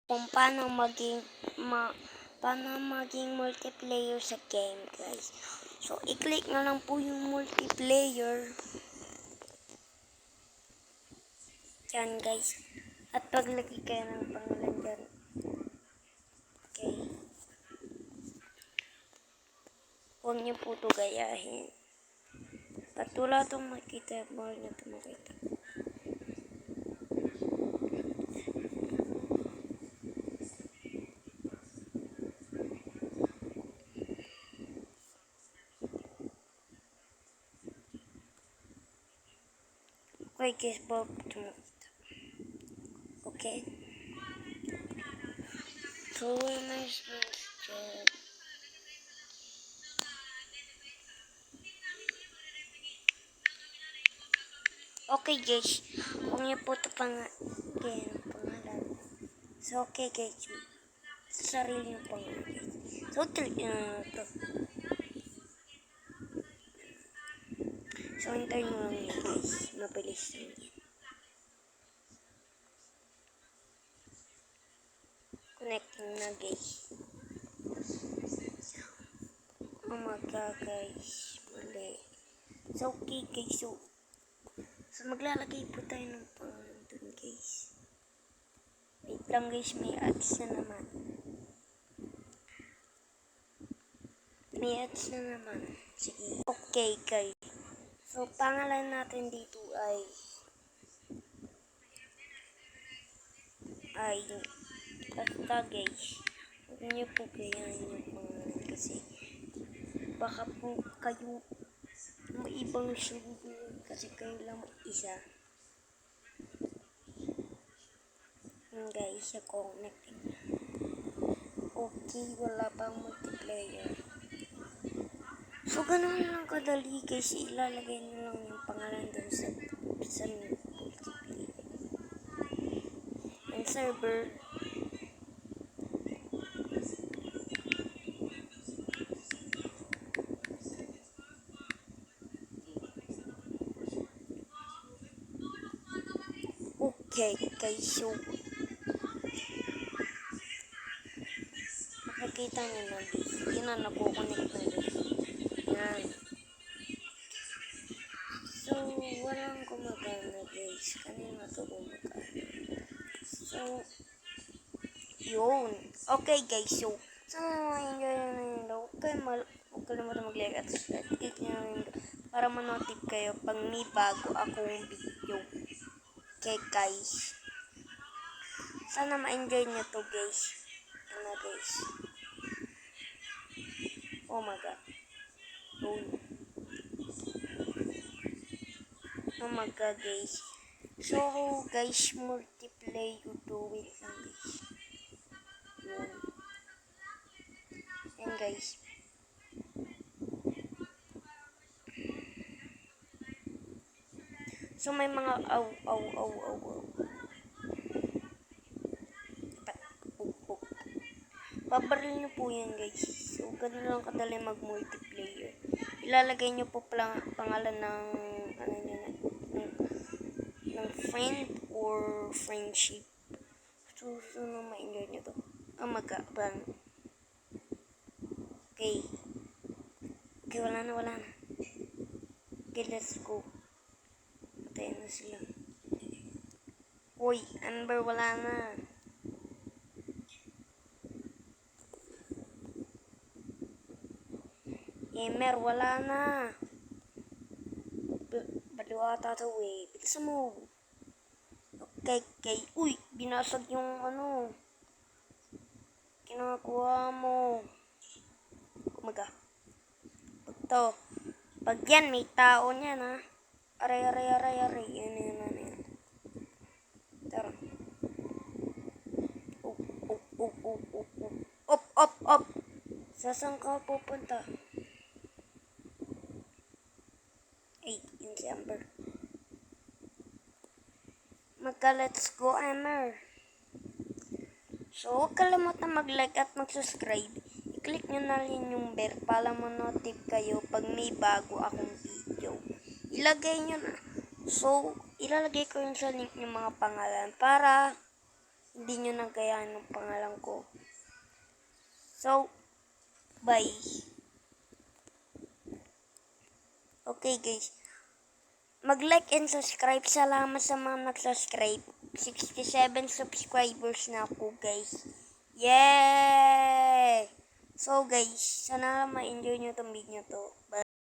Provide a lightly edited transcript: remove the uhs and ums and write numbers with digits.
Kung paano maging multiplayer sa game, guys. So, i-click na lang po yung multiplayer. Yan, guys. At paglagay kayo ng pangalan dyan. Okay. Huwag niyo po ito gayahin. At wala itong makita. Bawal na ito makita. Okay, guys. Bawal po ito makita. Okay. So, nice job. Okay, guys. Huwag niyo po ito pangalan. So, okay, guys. Sa sarili niyo pangalan, guys. So, click na ito. So, enter nyo lang yan, guys. Mabilis lang yan. Connecting na, guys. Oh my god, guys. Mali. So, okay, guys. So maglalagay po tayo ng pangalan dun, guys. Wait lang, guys. May ads na naman. Sige. Okay, guys. So, pangalan natin dito ay basta, guys. Huwag niyo po gayahin yung pangalan kasi baka po kayo may ibang server kasi kayo lang isa. Guys, ako connecting. Okay, wala pang multiplayer. So, ganun lang kadali, guys. Ilalagay nyo lang yung pangalan dun sa multiplayer. And server. Okay, guys. So, makikita nyo na, guys. Yun na, nakukonect na, guys. Yan. So, walang gumagana, guys. Kanina to gumagana. So, yun. Okay, guys. So, sana enjoy na yun. Huwag kalimutan mag-like at click nyo yun para ma-notif kayo pag may bago akong video. Okay, guys. Sana ma-enjoy nyo to, guys. Ano, guys. Oh my god. Oh my god, guys. So, guys, multiplayer do it lang, guys. Yun. Yan, guys. So, may mga Babaril nyo po yan, guys. So, ganun lang kadali mag-multiplayer. Ilalagay nyo po pangalan ng friend or friendship. So, ma-enjoy nyo to. Bang. Okay. Okay, wala na. Okay, let's go. Patayin na sila. Uy, Amber, wala na. Gamer, wala na. Baliw ata ito, eh. Bilisan mo. Okay. Uy, binasag yung ginagawa mo. Kumaga. Pag yan, may tao niyan, ha. Aray. Yan. Tara. Op. Saan ka pupunta? Ay, yun si Amber. Let's go, Amber. So, huwag kalimutan mag-like at mag-subscribe. I-click nyo na rin yung bell para ma-notif kayo pag may bago akong video. Ilagay nyo na. So, ilalagay ko yun sa link ng mga pangalan para hindi nyo nagayaan ng pangalan ko. So, bye. Okay guys. Mag-like and subscribe. Salamat sa mga nag-subscribe. 67 subscribers na ako guys. Yay! So guys, sana ma-enjoy nyo tong video to. Bye.